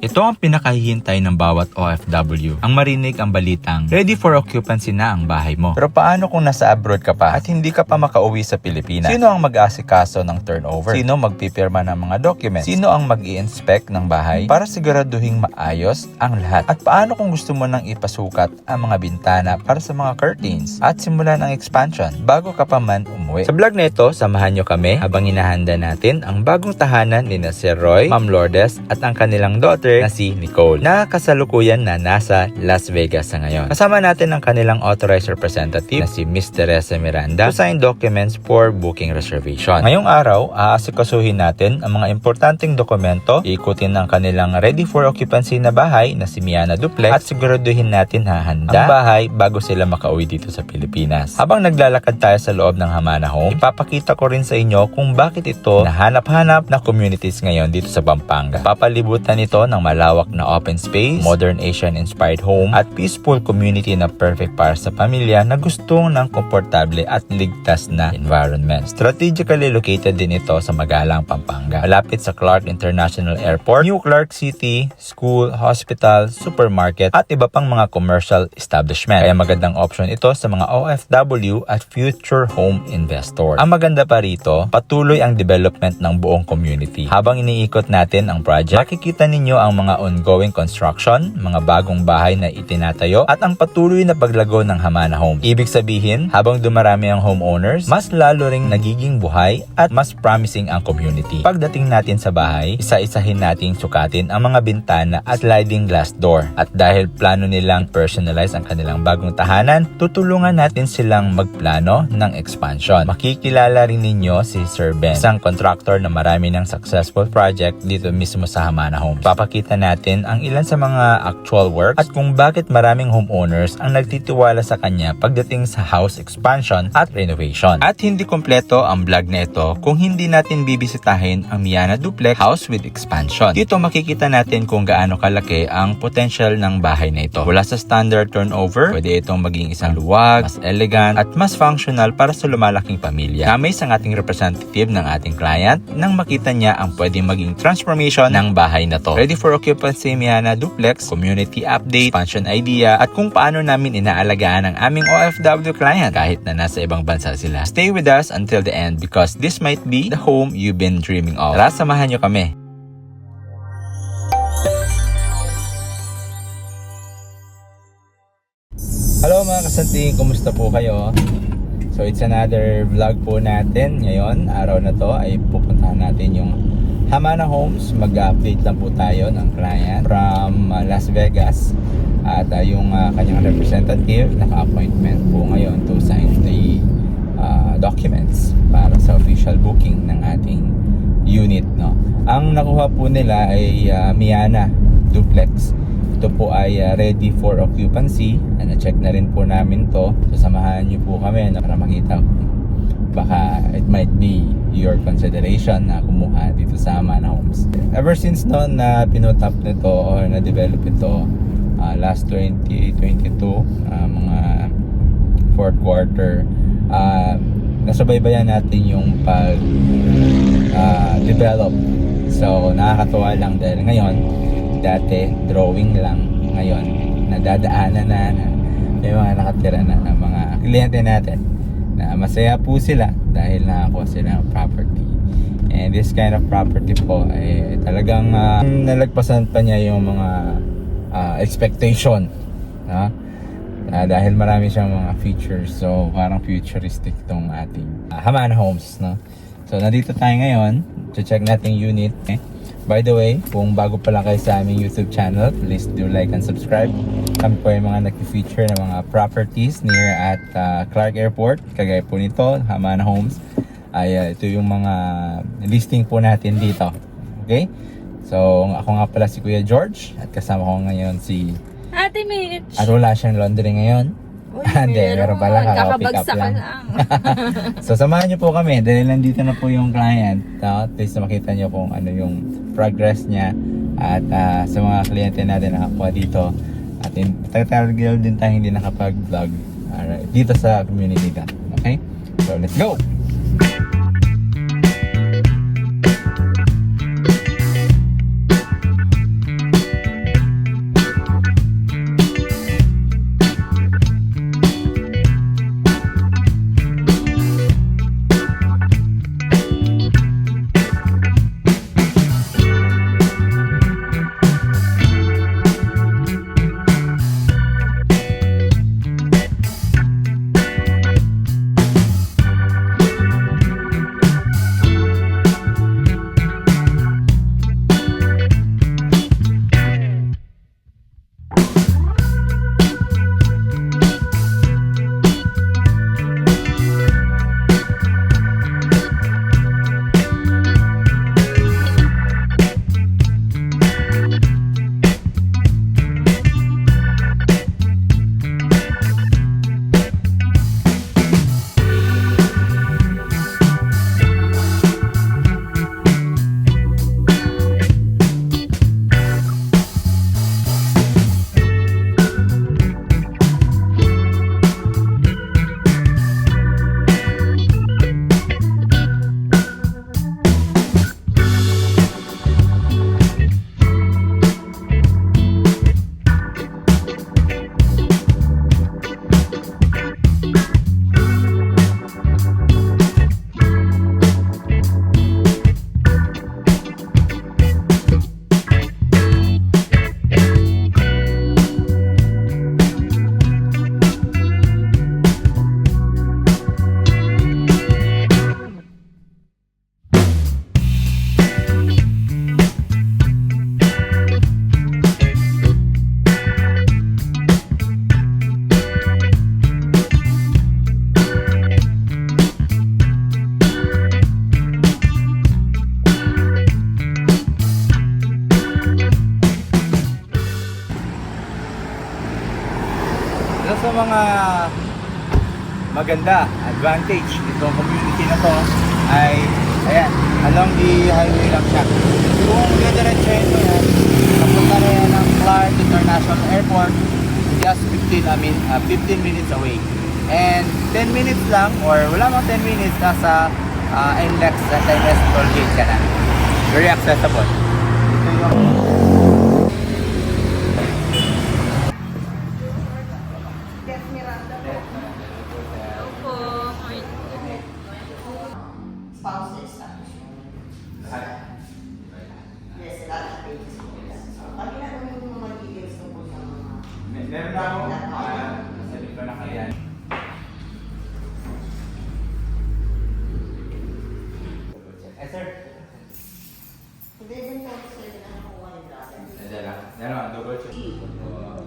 Ito ang pinakahihintay ng bawat OFW, ang marinig ang balitang ready for occupancy na ang bahay mo. Pero paano kung nasa abroad ka pa at hindi ka pa makauwi sa Pilipinas? Sino ang mag-aasikaso ng turnover? Sino magpipirma ng mga documents? Sino ang mag-i-inspect ng bahay para siguraduhing maayos ang lahat? At paano kung gusto mo nang ipasukat ang mga bintana para sa mga curtains at simulan ang expansion bago ka pa man umuwi? Sa vlog na ito, samahan nyo kami habang hinahanda natin ang bagong tahanan ni Sir Roy, Ma'am Lourdes at ang kanilang daughter na si Nicole na kasalukuyan na nasa Las Vegas sa ngayon. Kasama natin ang kanilang authorized representative na si Miss Teresa Miranda to sign documents for booking reservation. Ngayong araw, aasikasuhin natin ang mga importanteng dokumento, iikutin ang kanilang ready for occupancy na bahay na si Miana Duplex at siguraduhin natin hahanda ang bahay bago sila makauwi dito sa Pilipinas. Habang naglalakad tayo sa loob ng Hamana Home, ipapakita ko rin sa inyo kung bakit ito nahanap-hanap na communities ngayon dito sa Pampanga. Papalibutan ito ng malawak na open space, modern Asian-inspired home at peaceful community na perfect para sa pamilya na gustong ng komportable at ligtas na environment. Strategically located din ito sa Magalang, Pampanga. Malapit sa Clark International Airport, New Clark City, school, hospital, supermarket at iba pang mga commercial establishment. Kaya magandang option ito sa mga OFW at future home investor. Ang maganda pa rito, patuloy ang development ng buong community. Habang iniikot natin ang project, makikita ninyo ang mga ongoing construction, mga bagong bahay na itinatayo at ang patuloy na paglago ng Hamana Home. Ibig sabihin, habang dumarami ang homeowners, mas lalo ring nagiging buhay at mas promising ang community. Pagdating natin sa bahay, isa-isahin nating sukatin ang mga bintana at sliding glass door. At dahil plano nilang personalize ang kanilang bagong tahanan, tutulungan natin silang magplano ng expansion. Makikilala rin ninyo si Sir Ben, isang contractor na marami ng successful project dito mismo sa Hamana Home. Papakita natin ang ilan sa mga actual work at kung bakit maraming homeowners ang nagtitiwala sa kanya pagdating sa house expansion at renovation. At hindi kompleto ang vlog na ito kung hindi natin bibisitahin ang Miana Duplex House with Expansion. Dito makikita natin kung gaano kalaki ang potential ng bahay na ito. Mula sa standard turnover, pwede itong maging isang luwag, mas elegant at mas functional para sa lumalaking pamilya. Kami sa ating representative ng ating client nang makita niya ang pwedeng maging transformation ng bahay na to. Ready for occupancy Miana Duplex, community update, expansion idea at kung paano namin inaalagaan ang aming OFW client kahit na nasa ibang bansa sila. Stay with us until the end because this might be the home you've been dreaming of. Tara, samahan nyo kami. Hello mga kasanting, kumusta po kayo? So it's another vlog po natin. Ngayon, araw na to ay pupuntahan natin yung Hamana Homes. Mag-update lang po tayo ng client from Las Vegas. At yung kanyang representative naka-appointment po ngayon to sign the documents para sa official booking ng ating unit, no? Ang nakuha po nila ay Miana Duplex. Ito po ay ready for occupancy. Na-check na rin po namin to. So samahan niyo po kami para makita baka it might be your consideration na kumuha dito sa Hamana Homes. Ever since noon na pinutap nito or na-develop ito last 2022, mga fourth quarter, nasubaybayan natin yung pag-develop. So nakakatuwa lang dahil ngayon, dati drawing lang, ngayon nadadaanan na may mga nakatira na ng mga kliyente natin na masaya po sila dahil nakakuha sila ng property. And this kind of property po ay talagang nalagpasan pa niya yung mga expectation, no? Dahil marami siyang mga features, so parang futuristic tong ating Hamana Homes, no? So nandito tayo ngayon, check natin yung unit. By the way, kung bago pa lang kayo sa aming YouTube channel, please do like and subscribe. Kami po yung mga nag-feature ng mga properties near at Clark Airport. Kagaya po nito, Hamana Homes. Ay ito yung mga listing po natin dito. Okay? So, ako nga pala si Kuya George at kasama ko ngayon si Ate Mitch. At wala siyang laundry ngayon. Hindi, meron pala, kaka-pick up lang. So samahan niyo po kami dahil nandito na po yung client, no? At least makita niyo kung ano yung progress niya at sa mga kliyente natin nakakuha dito. At tagal din tayo hindi nakapag-vlog dito sa community ka. Okay? So let's go! yung mga maganda, advantage nitong community na to ay, ayan, along the highway lang siya. Kung didiretsuhin mo yan, papunta na yan ng Clark International Airport, just 15 minutes away. And 10 minutes lang, or wala mang 10 minutes, nasa NLEX Anti-Mess Toll Gate ka na. Very accessible. Ito yung spouses. Yes, lahat ng pages po. Pag ginagawa yung mga details tungkol sa mga... meron na ako, sabi ko na kaya. Sir. Hindi din po sila na nakuha yung dati. Dala, double check.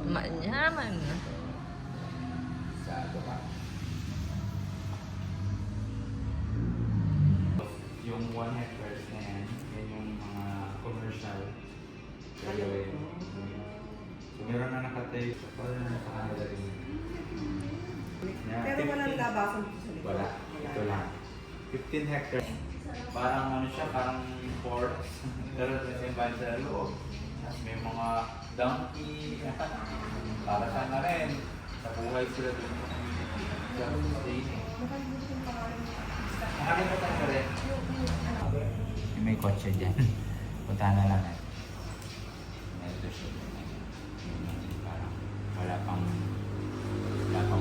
Manyaman. Sa ito pa. Yung 1 hectares na yan yung mga commercial. So meron na nakatay sa kanila rin. Pero walang labasan dito sa likod. Wala. Ito lang. 15 hectares. Parang ano siya, parang forest. Pero sa yung sa loob. Tapos may mga donkey. Para saan na rin. Sa buhay sila doon. Nakalimutan ko rin. May kotse dyan. Punta na lang natin. Ito siya. Parang wala pang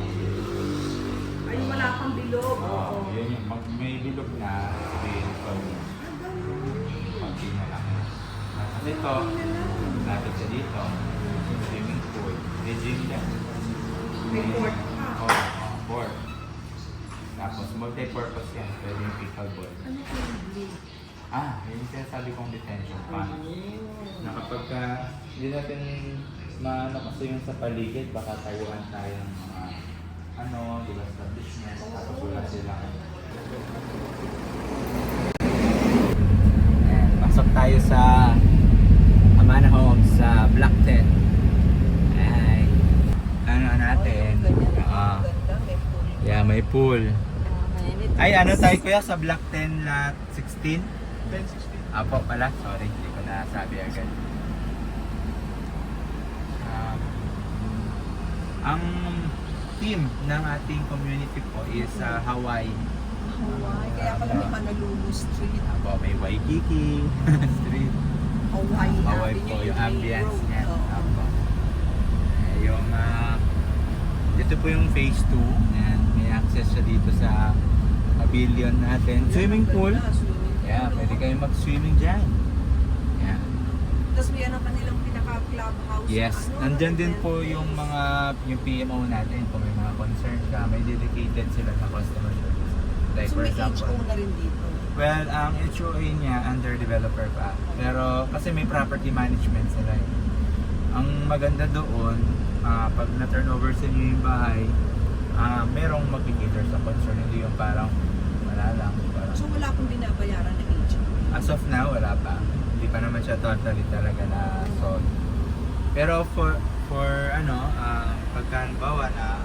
bilog. Ay, wala pang bilog. Oo, yun yung may bilog na sabihin ko. Konti na lang. Kasi ito, lapit siya dito. Swimming pool. May gym dyan. May court. Oo, court. Tapos multi-purpose yan. Pwede yung pickleball. Ano po yung blue? Yun yung sinasabi kong detention pond. Na kapag hindi natin maano kasi yung sa paligid, baka tayuan tayo ng mga di ba, establishment, tapos wala sila. Ayan, pasok tayo sa Amana Homes sa Block 10. Ay, ano natin? Yeah, may pool. Ay, ano tayo kuya sa Block 10 lot 16? 10-16. Apo pala, sorry, hindi ko nasabi agad. Ang team ng ating community po is Hawaii. Hawaii. Kaya pala may Honolulu Street. Apo, may Waikiki Street. Hawaii. Hawaii po yung ambience niya. Apo. Yung, ito po yung phase 2. And may access siya dito sa pavilion natin. Swimming pool. Yeah, pwede kayong mag-swimming dyan. Yeah. Tapos may ano kanilang pinaka-clubhouse. Yes, nandyan din po yung yung PMO natin. Kung may mga concern ka, may dedicated sila na customer service. Like So for may example, HO na rin dito. well, ang HOA niya under developer pa. Pero kasi may property management sila eh. Ang maganda doon, pag na-turnover sa inyo yung bahay, merong mag-cater sa concern. Hindi yung parang wala lang. Parang, So wala pong binabayaran ng HO. as of now, wala pa. Hindi pa naman siya totally talaga na solved. Pero for pagka halimbawa na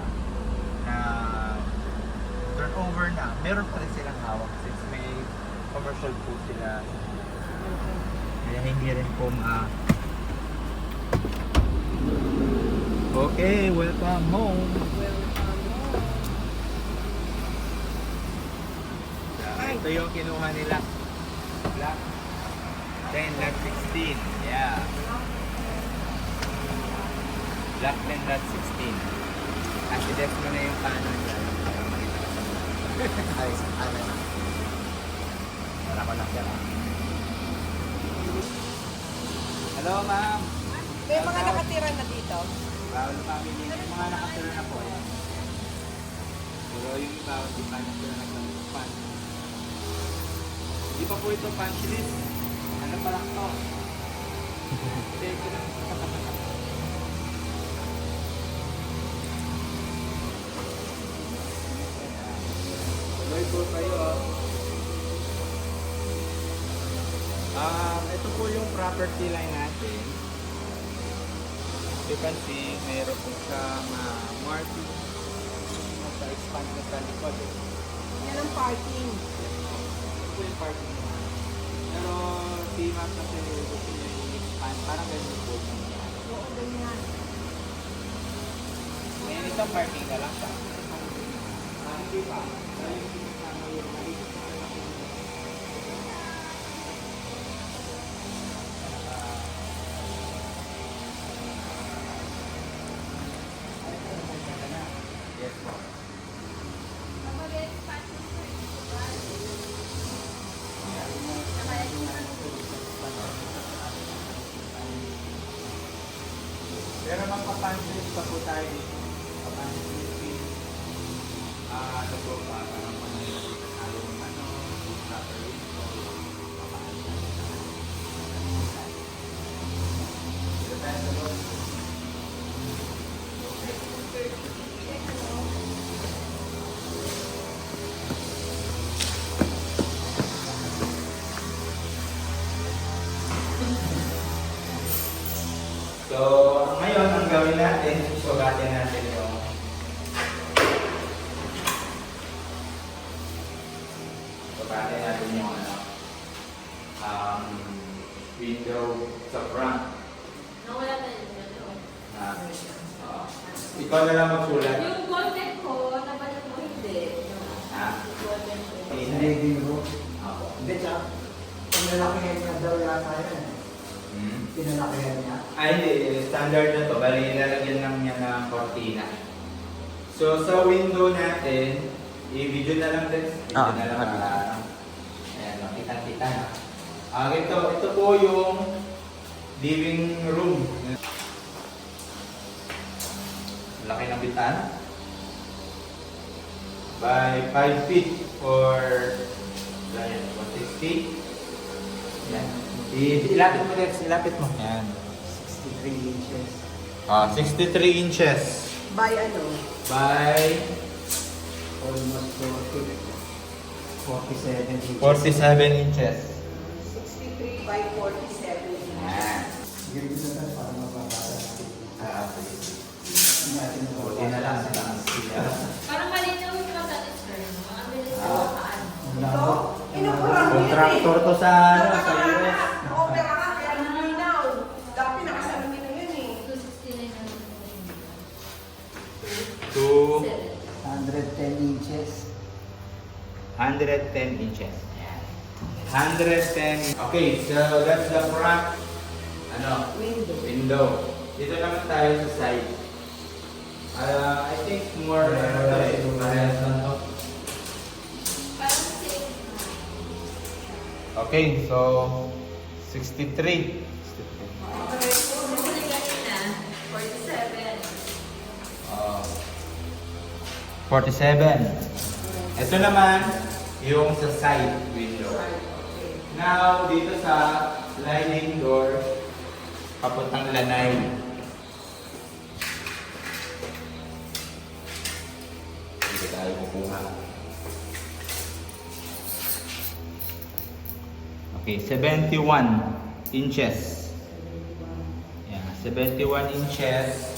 turnover na, meron pa rin silang hawak since may commercial pool sila. Kaya hindi rin po Okay, welcome home. Ito yung kinuha nila. Black 10 lot 16. Yeah. Black 10 lot 16. Asidex mo na yung paano niya. Ay, ano. Wala ko lang dyan. Hello, ma'am. May mga nakatira na dito. Bawal family. Yung mga nakatira na po. Pero yung iba, hindi pa nakatira na sa pan. Hindi pa po ito punch list. Ano pa lang to? Thank you. Tuloy po kayo. Ito po yung property line natin. You can see, mayroon po siyang marking expand na sa likod. Yan ang parking. Ito yung parking niya. Pero si ma'am kasi gusto niya i-expand. Parang ganyan po. Oo, ganyan. Ngayon isang parking ka lang siya. Hindi pa. Dahil yung maliit na anak ko. Yes po. Pero magpapansin pa po tayo dito. Papansin ano po pa, parang panalo ng ano, proper info, depende po. So, ngayon, ang gawin natin, sugatin natin yung ano, window sa front. Nawala na yung ano. Ikaw na lang magsulat. Yung golden ko, nabalat mo hindi. Ha? Yung golden ko. Hindi biro. Ako. Hindi, tsaka, pinalakihan niya daw yata yan. Pinalakihan niya. Ay, hindi. Standard na to. Bali, ilalagyan lang niya ng cortina. So, sa window natin, i-video na lang din. Video na lang para, ayan, makita-kita na. Ito po yung living room. Laki ng bitana. By 5 feet or 60. Yan. Ilapit mo din, ilapit mo. Yan. 63 inches. 63 inches. By ano? By Almost 47 inches. 47 inches. 63 by 47. Yan. Ganito na tayo para mababasa natin. Hindi natin Buti na lang sa taas. Parang malinaw yung mga sir. Mga bilis na Ah. makaan. Ito, inupuran mo Contractor to sa ano, sa US. Opera ka, kaya luminaw. Dati nakasalamin na yun eh. 269 na lang. 2 110 inches. 110 inches. 110. Okay, so that's the front window. Dito naman tayo sa side. I think more parehas lang to. Parang safe. Okay, so 63. Huli kanina, 47. 47. Ito naman yung sa side window. Now, dito sa sliding door, papuntang lanay. Dito tayo kukuha. Okay, 71 inches. Yeah, 71 inches.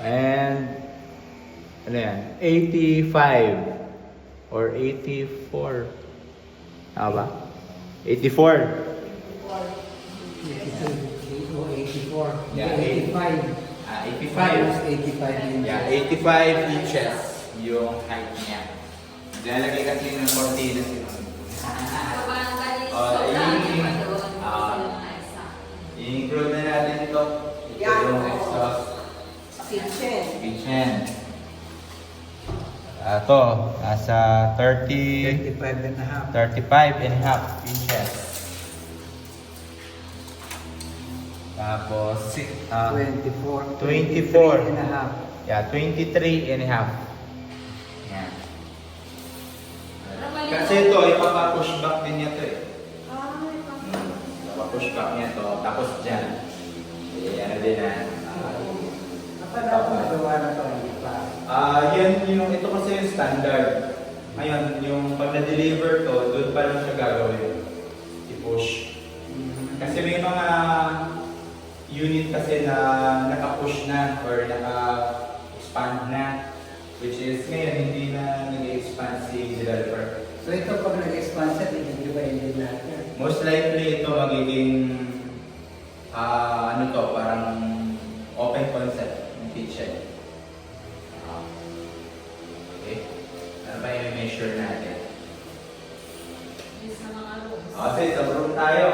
And ano yan? 85 or 84. Tama ba? 84. 82 o 84. Yeah, 85. 85. 85 inches. Yeah, 85 inches yung height niya. Lalagay kasi ng cortina sila. Parang kanina, Oh, so yung- pa doon. Ah. Sila mga isa. I-include na natin ito. Ito Yan, yung oo. exhaust Kitchen. kitchen. Ito, nasa 35 and a half. 35 and a half inches. Tapos, 24. 24. 23 and a half. yeah, 23 and a half. Yan. Parang malinaw. Kasi ito, ipapapush back din niya ito eh. Ay, Ipapapush back niya ito. Tapos dyan. Ano din na. Napala ko nagawa na ito. Hindi pa. Yan yung, ito kasi yung standard. Ngayon, yung pag na-deliver to, doon pa lang siya gagawin. i-push. Kasi may mga unit kasi na naka-push na or naka-expand na, which is ngayon hindi na nag-expand si developer. So ito pag nag-expand siya, i-divide din natin. Most likely ito magiging ano to, parang open concept ng kitchen. Okay. Ano ba yung measure natin? Yes, sa mga rooms. Okay, sa room tayo.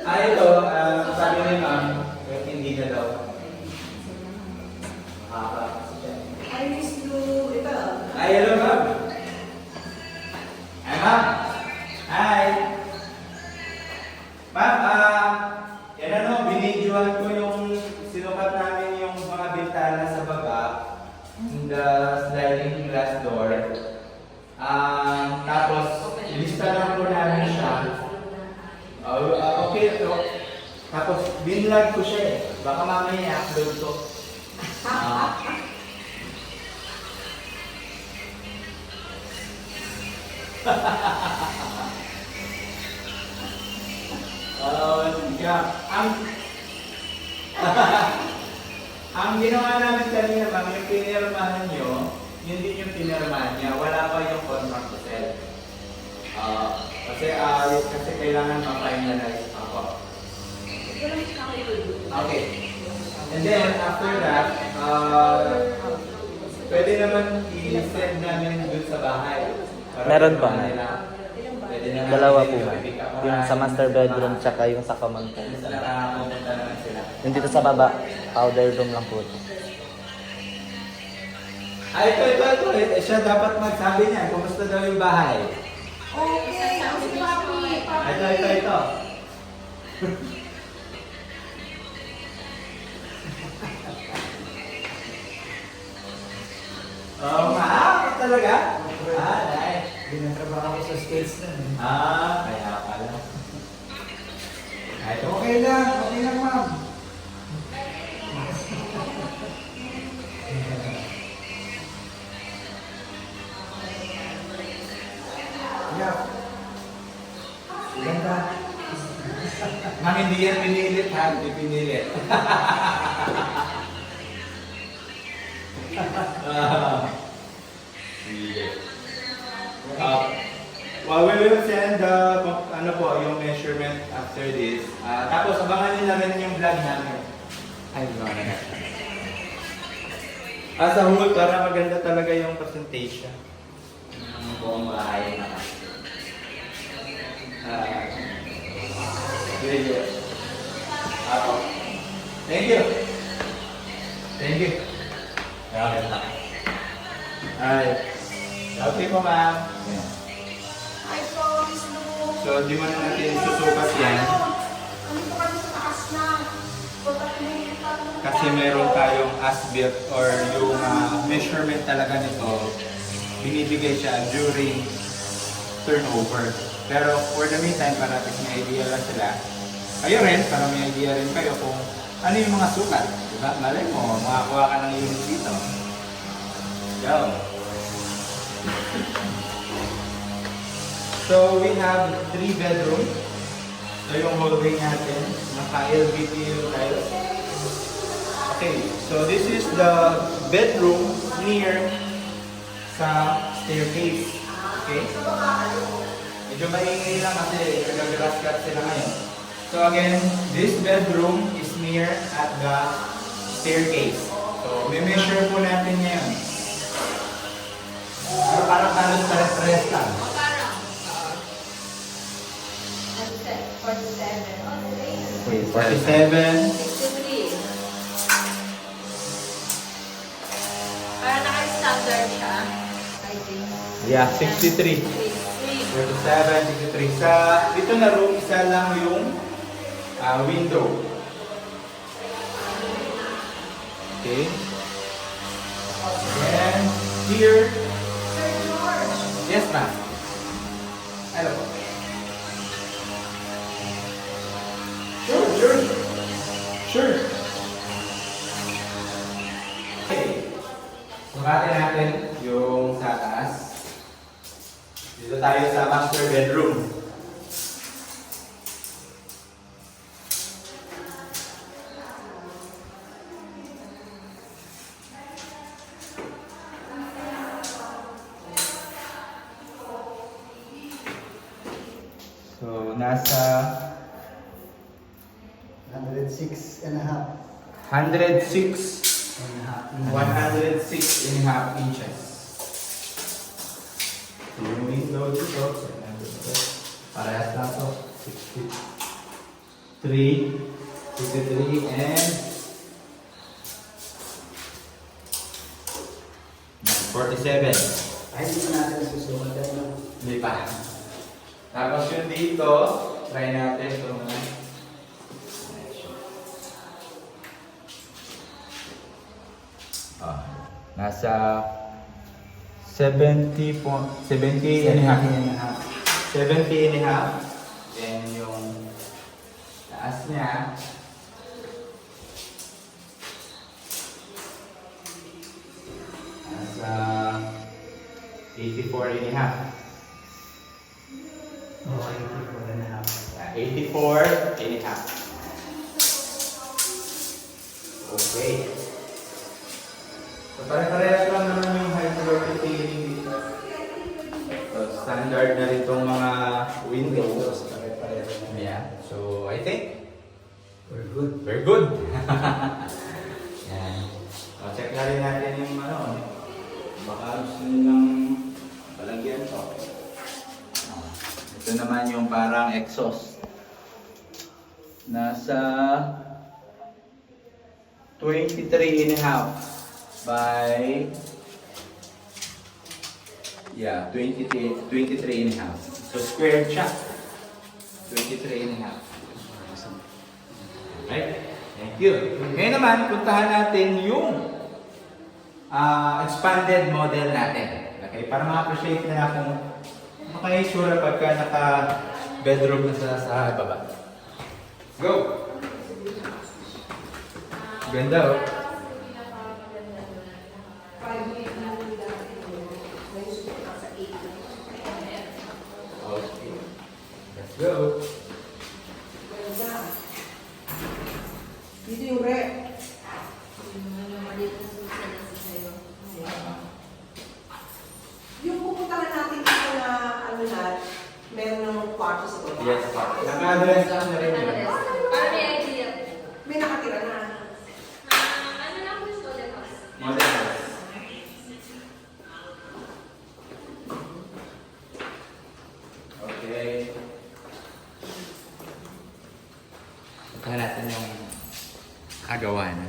Ito, sabi ni ma'am, hindi na daw. I miss you, ito. Hello ma'am. Hi ma'am. Hi. Ma'am, yan ano, binidyohan ko yung sinukat namin yung mga bintana sa baba, the sliding glass door. Tapos, ilista lang po namin siya. Okay ito. Tapos, binlog ko siya eh. Baka mamaya i-upload ko. Ang ginawa namin kanina, ma'am, yung pinirmahan nyo, yun din yung pinirmahan niya. Wala pa yung contract to sell. Kasi kailangan ma-finalize ako. Okay. And then, after that, pwede naman i-send namin dun sa bahay. Meron pa. Pwede naman Dalawa po. i-pick up Yung sa master bedroom tsaka yung sa common po. Nakapunta naman sila. Yung dito sa baba, powder room lang po. Ito. Siya dapat magsabi niya. Kumusta daw yung bahay? Okay, ang si Papi. Ito. Talaga? Nice. Binatrabaho ko sa States na. Kaya pala. Okay lang ma'am. Yeah. Ganda. Ma'am, hindi yan pinilit ha, hindi pinilit. Well, we will send yung measurement after this. Tapos abangan nyo na rin yung vlog namin. Ay, na. Sa whole, para maganda talaga yung presentation. Ng buong bahay na. Good. Thank you. Okay po, ma'am. I promise you. So, di mo na natin susukat yan. Ano pa kami sa taas na? Kasi meron tayong as-built or yung measurement talaga nito, binibigay siya during turnover. Pero for the meantime, para at least may idea lang sila. Kayo rin, para may idea rin kayo kung ano yung mga sukat. Diba? Malay mo, makakuha ka ng unit dito. Go! So we have 3 bedrooms. So yung hallway natin, naka-LVT tiles. Okay, so this is the bedroom near sa staircase. Okay? Medyo maingay lang kasi nag-grass cut sila ngayon. So again, this bedroom is near at the staircase. So may measure po natin ngayon. Pero parang halos pares-pares lang. 47. 47. 63. Para naka-standard siya. I think. Yeah, 63. 47, 63. Sa dito na room, isa lang yung window. Okay. And here. Yes, ma'am. Hello po. Sure. Okay. Sukatin natin yung sa taas. Dito tayo sa master bedroom. nasa 106 and a half. 106 And a half. 106 and a half inches. So, yung wing load dito, parehas lang to. 63 and 47. Ay, hindi pa natin susukat. Hindi pa. Tapos yung dito, try natin ito mga. Nasa 70 and a half. 70 and a half. Then yung taas niya, nasa 84 and a half. Oh, 84 and a half. 84 and a half. Okay. So, pare-parehas lang naman yung hydrophilic dito. So, standard na rin itong mga windows. Pare-pareho na. Yeah. So, I think We're good. we're good. Yan. So, check na rin natin yung ano. Baka gusto nilang palagyan to. Ito naman yung parang exhaust. Nasa 23 and a half by 23 and a half. So squared siya. 23 and a half. Right? Thank you. Ngayon naman, puntahan natin yung expanded model natin. Okay? Para ma-appreciate na kung makaisura pagka naka-bedroom na sa baba. Go! Ganda oh. Okay. Let's go. Dito yung rep. Yung maliit na susi na sa sayo. Yung pupuntahan natin dito na ano na, meron ng kwarto sa baba. Yes, naka-address na rin yun. Para may idea. May nakatira na. Ano na ako gusto ulit house? Model house. Okay. Puntahan natin yung kagawa na.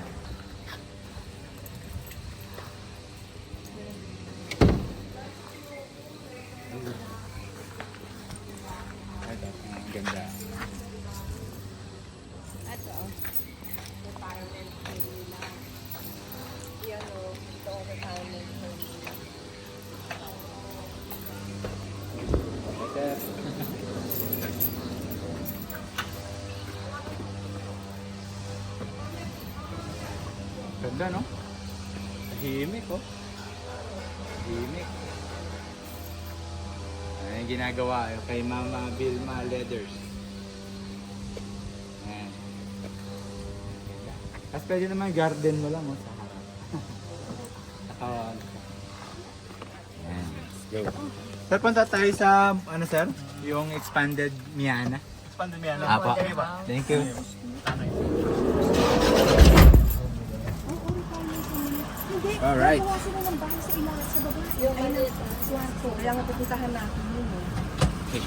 Ang ganda. Ito, retirement home nila. Yan o, ito ang retirement home nila. Ganda, no? Tahimik, oh. Tahimik. Ano yung ginagawa kay Mama Vilma Leathers. Ayan. Tapos pwede naman garden mo lang, oh, sa harap. Nakawan. Ayan, let's go. Sir, punta tayo sa, ano sir? Yung expanded Miana. Expanded mo yan. Apa. Thank you. Alright. Gawa sila ng bahay sa ilalim sa baba. Yung maliit na kwarto. Kaya nga pupuntahan natin yun. Okay.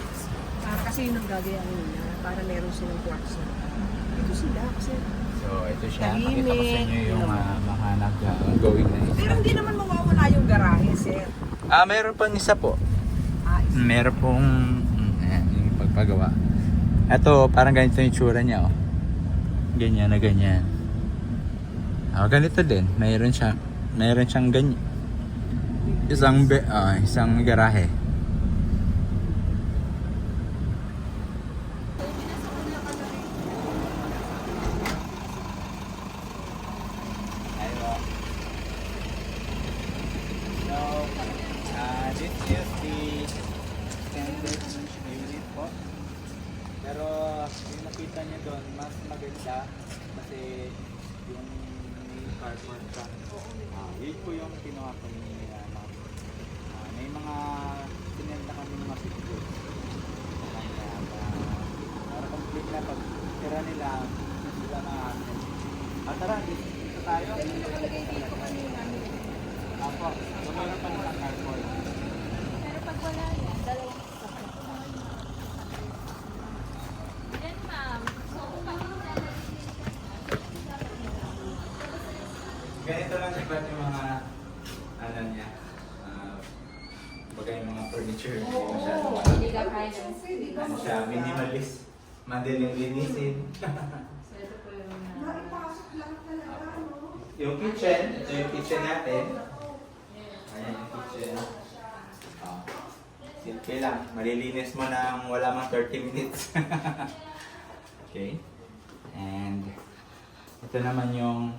Kasi yun ang gagayahin nila. Para meron silang kwarto. Ito sila kasi. So, ito siya. Tahimik. Pakita ko sa inyo yung mga nag-going na isa. Pero hindi naman mawawala yung garahe, sir. Meron pang isa po. Isa. Meron pong ayan, yung pagpagawa. Ito, parang ganito yung tsura niya, oh. Ganyan na ganyan. Ganito din. Mayroon siyang ganyan. Isang garahe. This is the extended unit po. Pero yung nakita niyo doon, mas maganda kasi yung carport siya. Yun po yung kinuha ko ni may mga sinenta kami mga pictures. furniture. Hindi Oo. masyadong Hindi ka kaya. Siyempre, di ba? ano siya, minimalist. Madaling linisin. So ito po yung Naipasok lang talaga, no? Yung kitchen, ito yung kitchen natin. Ayan yung kitchen. Oh. Simple lang. Malilinis mo na wala mang 30 minutes. Okay. And ito naman yung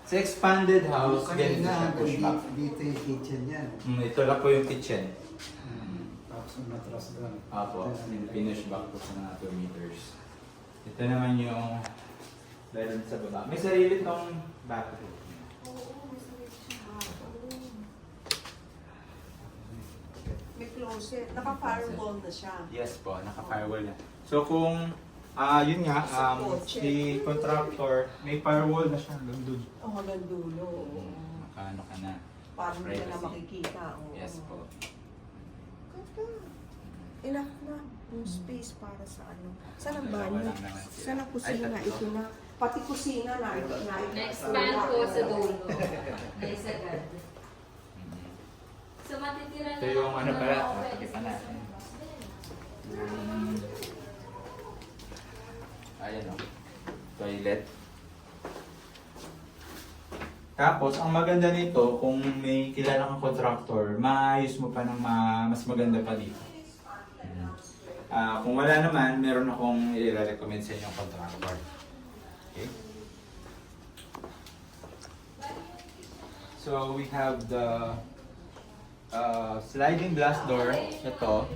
sa expanded house, ganito siya push back. Dito yung kitchen yan. Ito lang po yung kitchen. Tapos yung matras doon. Apo, yung finish back po sa mga 2 meters. Ito naman yung bedroom sa baba. May sarili tong bathroom. Oo, masarap siya. May closet. Naka-firewall na siya. Yes po, naka-firewall na. So kung, yun nga, Sa kotse. si contractor, may firewall na siya hanggang dun. Oh, hanggang dulo. oo. Nakaano ka na. Parang hindi ka na Privacy. makikita. oo. Yes po. Ganda. Enough na yung space para sa ano. Saan ang Dalawa banyo? lang naman sila. Saan ang kusina? Ay, tatlo. Ito na. Pati kusina na. na-expand po sa dulo. Naisagad. So matitira na Ito yung ano pala, mga pwede pakita sa natin. labas din. Ayan o. Toilet. Tapos, ang maganda nito, kung may kilala kang contractor, maayos mo pa ng mas maganda pa dito. Kung wala naman, meron akong i-recommend sa inyong contractor. Okay? So, we have the sliding glass door. Ito.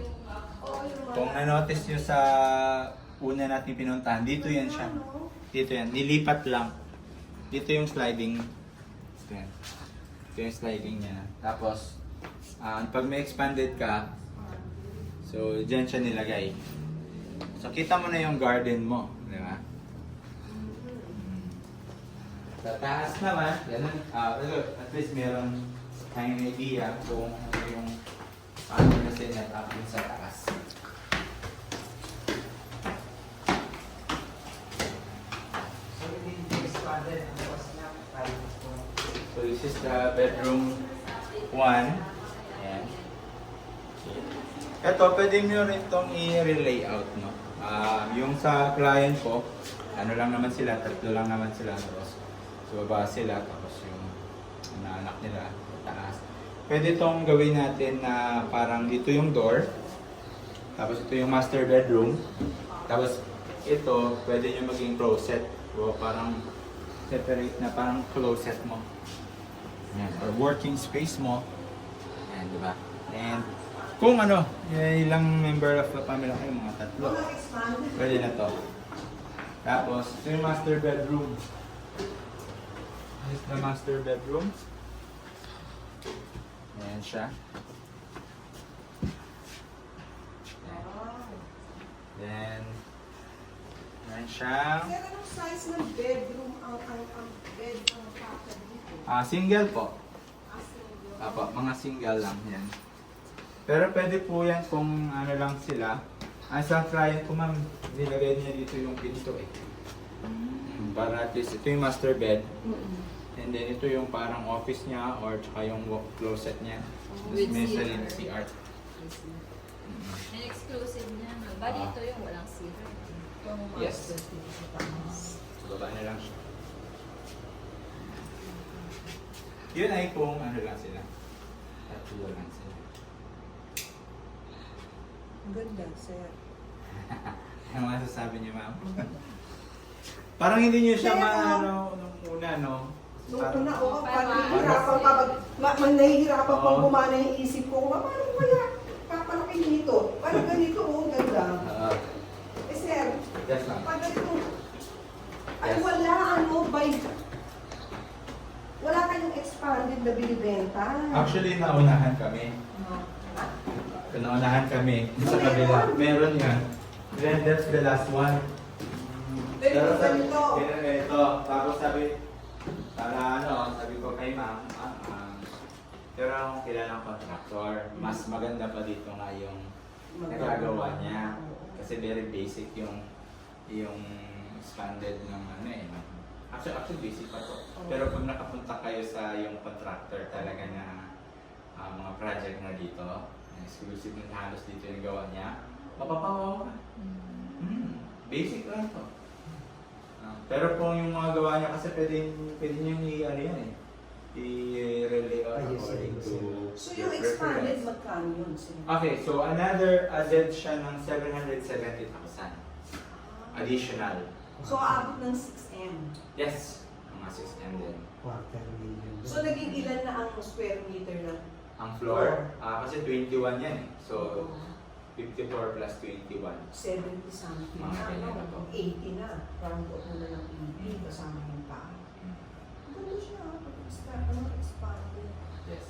Kung na-notice nyo sa una natin pinuntahan, dito yan siya. Dito yan. Nilipat lang. Dito yung sliding. Ito yan. Ito yung sliding niya. Tapos, pag may expanded ka, so dyan siya nilagay. So kita mo na yung garden mo. Di ba? Sa taas naman, ganun. At least meron tayong idea kung ano yung paano na sinet up yung sa taas. So, hindi expanded. Ang labas na. Private po. So this is the bedroom 1. Ayan. Ito, pwede nyo rin itong i-layout, no? Yung sa client ko, ano lang naman sila, 3 lang naman sila. Tapos, sa baba sila, tapos yung anak nila, taas. Pwede itong gawin natin na parang ito yung door, tapos ito yung master bedroom, tapos ito, pwede nyo maging closet. O parang separate na parang closet mo. Yan, or working space mo. Yan, di ba? And kung ano, ilang member of the family kayo, mga 3. Pwede na to. Tapos, ito yung master bedroom. This is the master bedroom. Ayan siya. Ayan. Then, ayan siya. Sir, anong size ng bedroom ang bed ang kaka dito? Single po. Single. Apo, mga single lang yan. Pero pwede po yan kung ano lang sila. Sa client ko ma'am, nilagay niya dito yung pinto eh. Para at least, ito yung master bed. And then ito yung parang office niya or tsaka yung walk closet niya. Tapos With may CR. sarili CR. An exclusive niya. No? Bali ito yung walang zero. Yes. So baba na lang siya. Yun ay kung ano lang sila. Tatlo lang sila. Ang ganda, sir. Ano masasabi niyo ma'am? Parang hindi niyo siya Pero- maano nung una no? Nung Parang- una, parang Parang- nahihirapan ka, nahihirapan pang Oo. kumana yung isip ko, paano ko kaya papalaki nito? Parang ganito, ganda. Eh sir, Yes ma'am. pag ganito, ay Yes. wala, wala kayong expanded na binibenta. Actually, naunahan kami. Naunahan kami sa kabila. Meron yan. Then that's the last one. Pero ganito. Ganito. Tapos sabi, sabi ko kay ma'am, pero akong kilalang contractor, mas maganda pa dito nga yung nagagawa niya. Kasi very basic yung expanded ng ano eh. Actually basic pa to. Pero pag nakapunta kayo sa yung contractor talaga na mga project na dito, Exclusive na halos dito yung gawa niya. Mapapangaw ka. Basic lang to. Pero kung yung mga gawa niya kasi pwede nyo i-ano yan eh. I-relay according to So your yung expanded, preference. magkano yun? Okay, so another added siya ng 770,000 additional. So aabot ng 6M. Yes, mga 6M din. Quarter million. So naging ilan na ang square meter na? Ang floor, kasi 21 yan eh. So, 54 plus 21. 70 something Mga na, ganyan na no? to. 80 na. Parang buot mo na ng 80 kasama yung paa. Ganda siya. Expanded. Yes.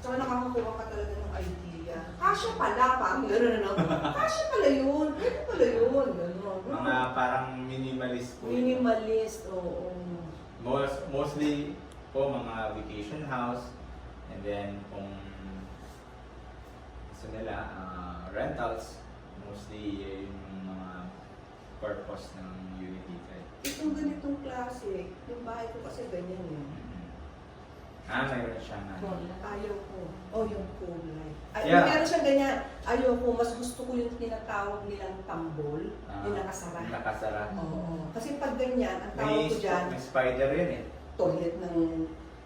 So nakakakuha ka talaga ng idea. Kasya pala, parang gano'n na. Kasya pala yun. Pwede pala yun. Gano'n. Mga parang minimalist po. Minimalist, oo. Mostly po mga vacation house. And then kung gusto nila, rentals. Mostly yung mga purpose ng unit dito. Itong ganitong klase, yung bahay ko kasi ganyan yun. Mayroon siyang Ayaw ko. Oh, yung kulay. Ay, Yeah. meron siyang ganyan. Ayaw ko, mas gusto ko yung tinatawag nilang tambol, yung nakasara. Nakasara. Oo. Kasi pag ganyan, ang tawag ko dyan, May spider yun eh. toilet ng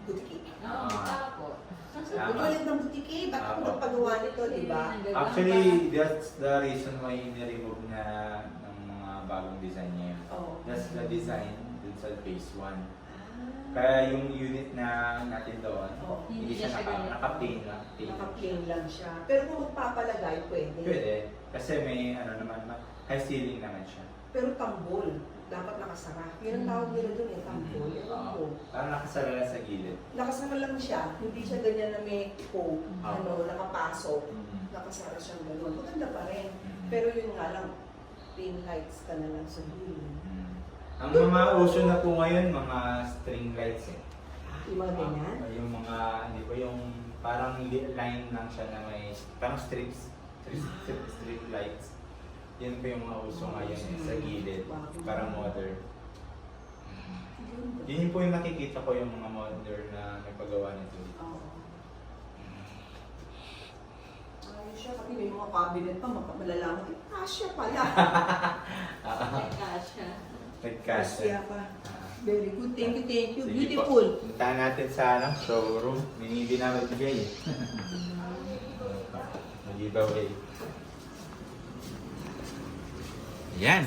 butiki. Oo, tapo. Tama. Toilet ng butiki, ba't ako Apo. nagpagawa nito, di ba? Actually, that's the reason why ni-remove na ng mga bagong design niya yun. Oo. That's the design dun sa phase 1. Ah. Kaya yung unit na natin doon, Oo. hindi siya naka-plain lang. Naka-plain lang siya. Pero kung magpapalagay, pwede. Pwede. Kasi may ano naman, high ceiling naman siya. Pero tambol, dapat nakasara. Yun ang tawag nila dun eh, tambol. Ewan ko. Parang nakasara lang sa gilid. Nakasara lang siya, hindi siya ganyan na may po, Oo. nakapasok. Mm. Nakasara siyang gano'n. Maganda pa rin. Mm. Pero yun nga lang, pin lights ka na lang sa gilid. Mm. Ang mga uso na po ngayon, mga string lights eh. Yung mga ganyan? Yung mga, hindi ba yung parang line lang siya na may, parang strip lights. Yan po yung mga uso ngayon eh, sa gilid. Parang modern. Yun po yung nakikita ko yung mga modern na nagpagawa nito. Oo. Ayun siya, kasi may mga cabinet pa, malalaman, kasya pala. Kasha. Nagkasya. Kasya pa. Very good, thank you, thank you. Sige Beautiful. po. Puntahan natin sa showroom. Hindi na magbigay eh. Mag-giveaway. Yan.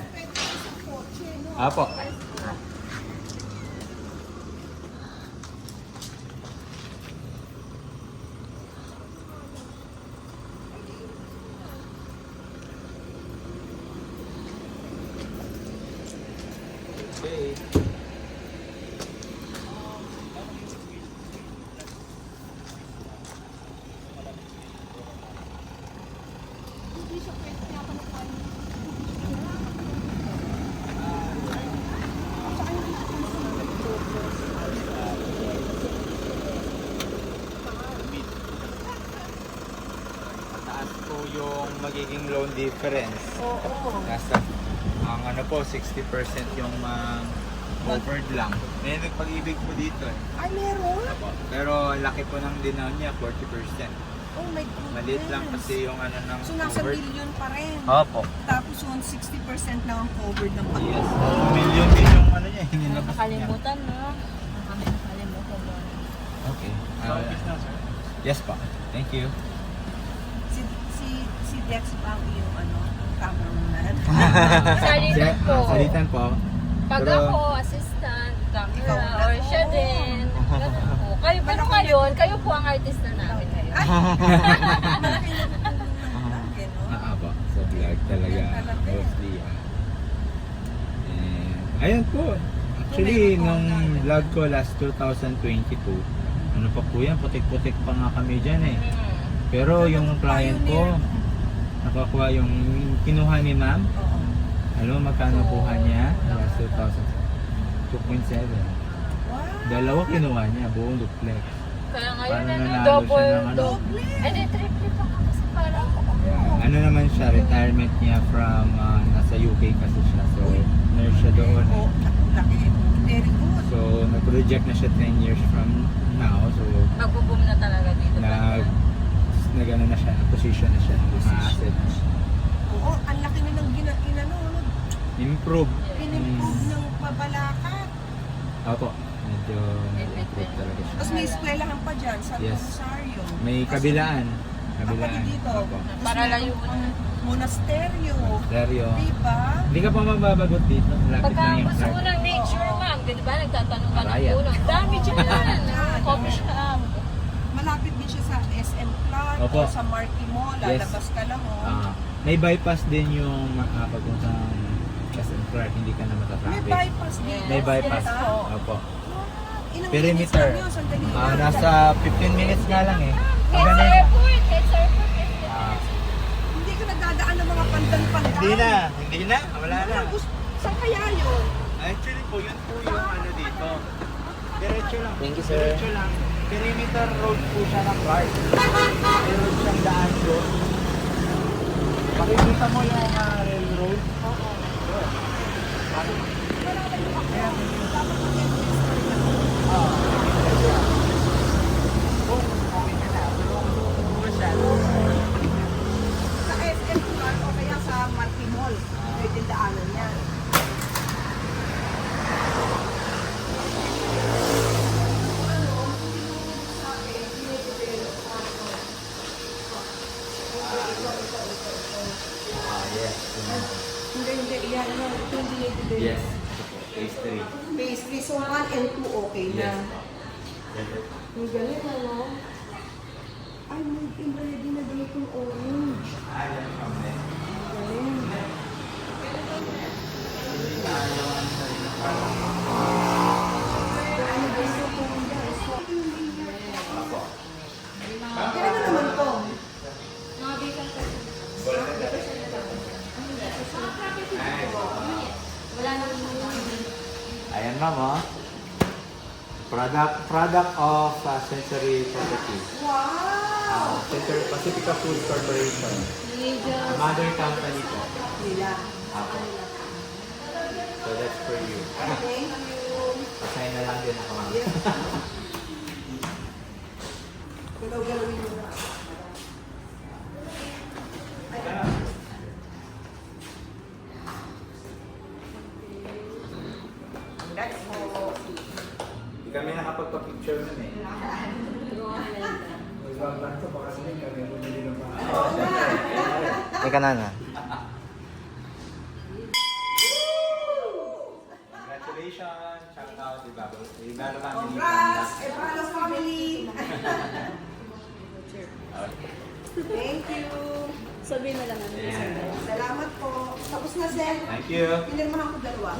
Apo. Okay. Mataas po yung magiging loan difference. Oo. Nasa, ang ano po, 60% yung covered lang. May nagpag-ibig po dito eh. Ay, meron? Apo. Pero ang laki po ng dinaw niya, 40%. Oh my God. Maliit lang kasi yung ano ng So, nasa covered. million pa rin. Opo. Tapos yung 60% na ang covered ng pag Yes. Million din yung ano niya, hinilabas niya. Nakalimutan na. Kami nakalimutan na. Okay. Yes po. Thank you. Si Dex ba yung cameraman? Salitan po. Salitan po. Pag Pero- ako, assistant, camera, Ikaw na. or siya din. Ganun po. Kayo, pero ngayon, kayo po ang artist na namin ngayon. Malaki na Po. Sa vlog talaga. Mostly. Ayun po. Actually, nung vlog ko last 2022, ano pa po yan, putik-putik pa nga kami dyan eh. Pero yung client ko, nakakuha yung kinuha ni ma'am. Oo. Alam mo magkano kuha niya? Last 2000. 2.7. Wow. Dalawa kinuha niya, buong duplex. Kaya ngayon, Paano ano, nanalo double, siya ng ano? double. Eh, di, triple pa nga kasi parang, Ano naman siya, retirement niya from nasa UK kasi siya. So, nurse siya doon. Oh, laki. Very good. So, nag-project na siya 10 years from now. So, magbo-boom na talaga dito. nag nag-ano na siya, position na siya, ma-asset. Oo, ang laki na ng Improve. in-improve ng pabalakat. Opo, medyo improve talaga siya. Tapos may eskwelahan pa dyan, San Yes. Rosario. May kabilaan. Kapatid dito. Opo. Tapos Para may layuan. monasteryo. Stereo. Diba? Hindi ka pa mababagot dito. Lapit Pagka lang yung gusto mo Clark. ng nature, ma'am, di ba nagtatanong ka ng Arayat. tulong. Dami dyan. Coffee shop. Malapit din siya sa SM Clark Opo. o sa Marquee Mall. Yes. Lalabas ka lang oh. May bypass din yung pagpuntang SM Clark, hindi ka na May matatraffic. bypass dito. May bypass. Yes, Opo. Ilang Perimeter. minutes lang yun, sandali lang. Nasa 15 minutes nga lang eh. Kahit sa airport, kahit sa airport. Hindi ka nagdadaan ng mga pandan-pandan. Hindi na. Wala na. Saan kaya yun? Actually po, yun po yung ano dito. Diretso lang. Thank you, sir. Diretso lang. Perimeter road po siya ng Clark. Meron siyang daan doon. Makikita mo yung railroad. Sa SM Clark o kaya sa Marquee Mall. Pwede daanan yan. Hindi, yan. Ito hindi nito. Yes. Phase 3. Pastry, so 1 and 2 okay na. Ang galing, ano? Ay, may ready na dito yung orange. Ang galing. Kaya na naman to. Mga vacant kasi. Mga property dito. Wala nang Ayan ma'am oh. Product of Sensory Property. Wow! Pacifica Food Corporation. major. Mother company po. Nila. Apo. So that's for you. Thank you. Pasign na lang din ako ma'am. Galaw-galawin mo na. That's all. Hindi kami nakapagpa-picture nun eh. Ika na. Congratulations! Shout out, diba? Congrats! Ebralo family! Thank you. Sabihin na lang ano. Yeah. Salamat po. Tapos na, Sir. Thank you! Pinirmahan ko dalawa.